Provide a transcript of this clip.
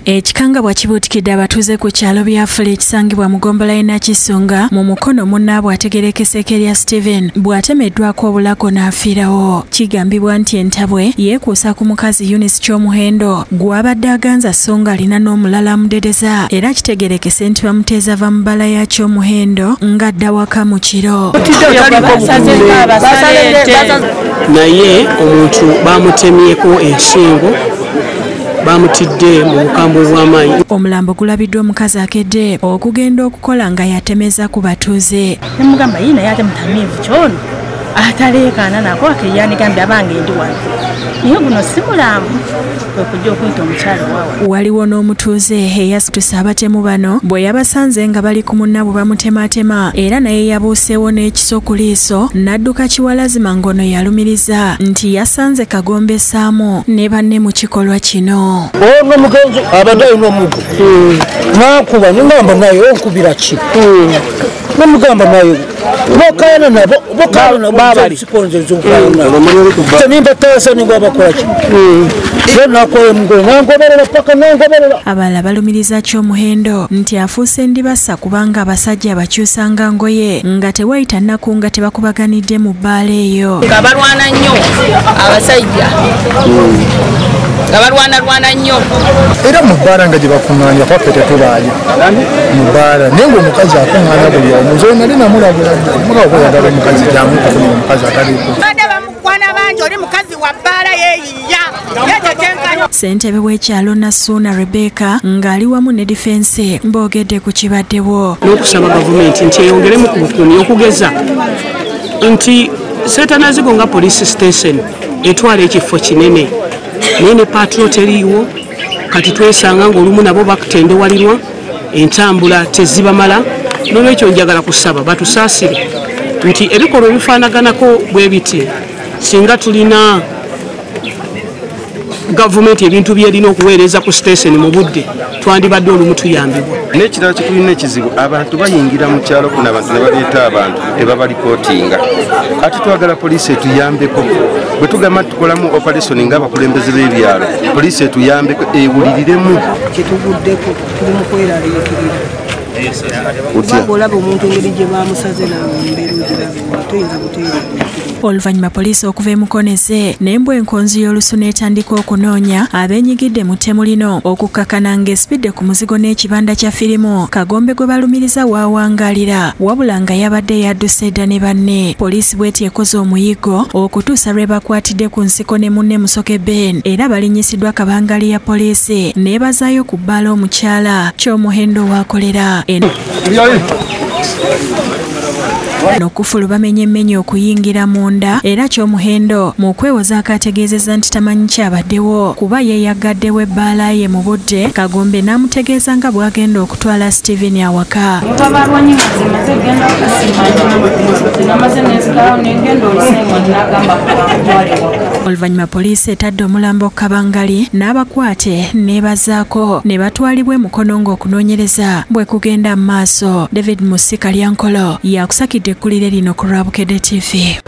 Ekikangabwa kibuutikidde abatuuze ku kyalo byafula ekisangibwa mu Gombola e Nakisonga mu mukono munnaabwe ategerekese Kelya Steven bw'atemeddwako obulako n'afiirawo. Kigambibwa nti entabwe yeekuusa ku mukazi Eunice Kyomuhendo gw'abadde aganza so nga alina n'omulala amudedeza era kitegerekese nti bamuteeza va mu bbala ya Kyomuhendo ng'adda waka mu kiro. Naye omuntu bamutemyeko ensingo bamutidde mu bukambwe bw'amaanyi. Omulambo gulabiddwa omukazi akedde okugenda okukola nga yatemeza ku batuuze. Nemugamba yina yate mutamiivu kyono ataleekaana nako akeyanigambye abange ndi wano naye guno si mulamu kwe kujja okuyita omukyalo waawa. Waliwo n'omutuuze eyasitusa abatemu bano bwe yabasanze nga bali ku munnabwe bamutematema era naye yabuuseewo n'ekiso ku liiso n'adduka kiwalazima ngono yalumiriza nti yasanze Kagombe Saamu ne banne mu kikolwa kino. Ono mugenzi abadde alina omuggo n'akuba ningamba naye onkubira ki namugamba naye bokaana nabo siponzers tenimba tasa ningo abakola ki nakoye mugole nangoberera paka nangoberera. Abalala balumiriza Kyomuhendo nti afuuse ndibasa kubanga abasajja bakyusanga ngoye nga tewayita nnaku nga tebakubaganidde mu bbaala eyo. Nga balwana nnyo abasajja nga balwana nnyo era mu bbaala nga gye bakuŋŋaanya kwaffe tetubaayo mu bbaala naye ng'omukazi akuŋŋaanya buli omu nze nali namulabula mukaokweyagala omukazi gyamukufuna omukazi ataliiko badde bamukwana bangi oli mukazi wa bbaala yeeyiya yetetenkanyo. Ssentebe w'ekyalo Nasuuna Rebecca ng'ali wamu ne difense boogedde ku kibaddewo n'okusaba gavumenti nti eyongeremu ku bufuni okugeza nti Ssettanazigo nga police station etwala ekifo kinene naye ne patrol teriiwo kati twesanga ng'olumu nabo bakutendewalirwa entambula tezibamala. N'olwekyo njagala kusaba batusaasire nti ebikolwa ebifaanaganako bwe biti singa tulina gavumenti ebintu byerina okuweereza ku station mu budde twandibadde olumu tuyambibwa. N'ekirala kitulina ekizibu abantu bayingira mu kyalo kuna abantu ne baleeta abantu ebabalipootinga ate twagala poliisi etuyambeko bwe tugamba tukolamu operation ng'abakulembeze b'ebyalo poliisi etuyambeko ewuliriremu kyetuguddeko tuli mu kweraliikirira kubanga olaba omuntu engeri gye bamusaze nambeera ogiraba tuyinza kuteerera. Oluvannyuma poliisi okuva e Mukoneze n'embwa enkonzi y'olusu n'etandika okunoonya abeenyigidde mu ttemu lino okukkakana ng'esipidde ku muzigo n'ekibanda kya firimu Kagombe gwe balumiriza waawangaalira wabula nga yabadde yadduse edda ne banne. Poliisi bw'eti ekoze omuyigo okutuusa lwe bakwatidde ku nsiko ne munne Musoke Ben era balinyisiddwa kabangali ya poliisi n'ebazaayo ku bbaala omukyala Kyomuhendo waakolera. N'okufulu bamenye emmenya okuyingira munda era Kyomuhendo mu kwewoza akategeezezza nti tamanyi kyabaddewo kuba yeeyagaddewo ebbaala ye mu budde. Kagombe n'amutegeeza nga bw'agenda okutwala Steven awaka. Oluvannyuma poliisi etadde omulambo Kabangali n'abakwate n'ebazaako ne batwalibwa e Mukono ng'okunoonyereza bwe kugenda mu maaso. David Musika Lyankolo yakusakidde ekkulire lino ku Rwabukedde TV.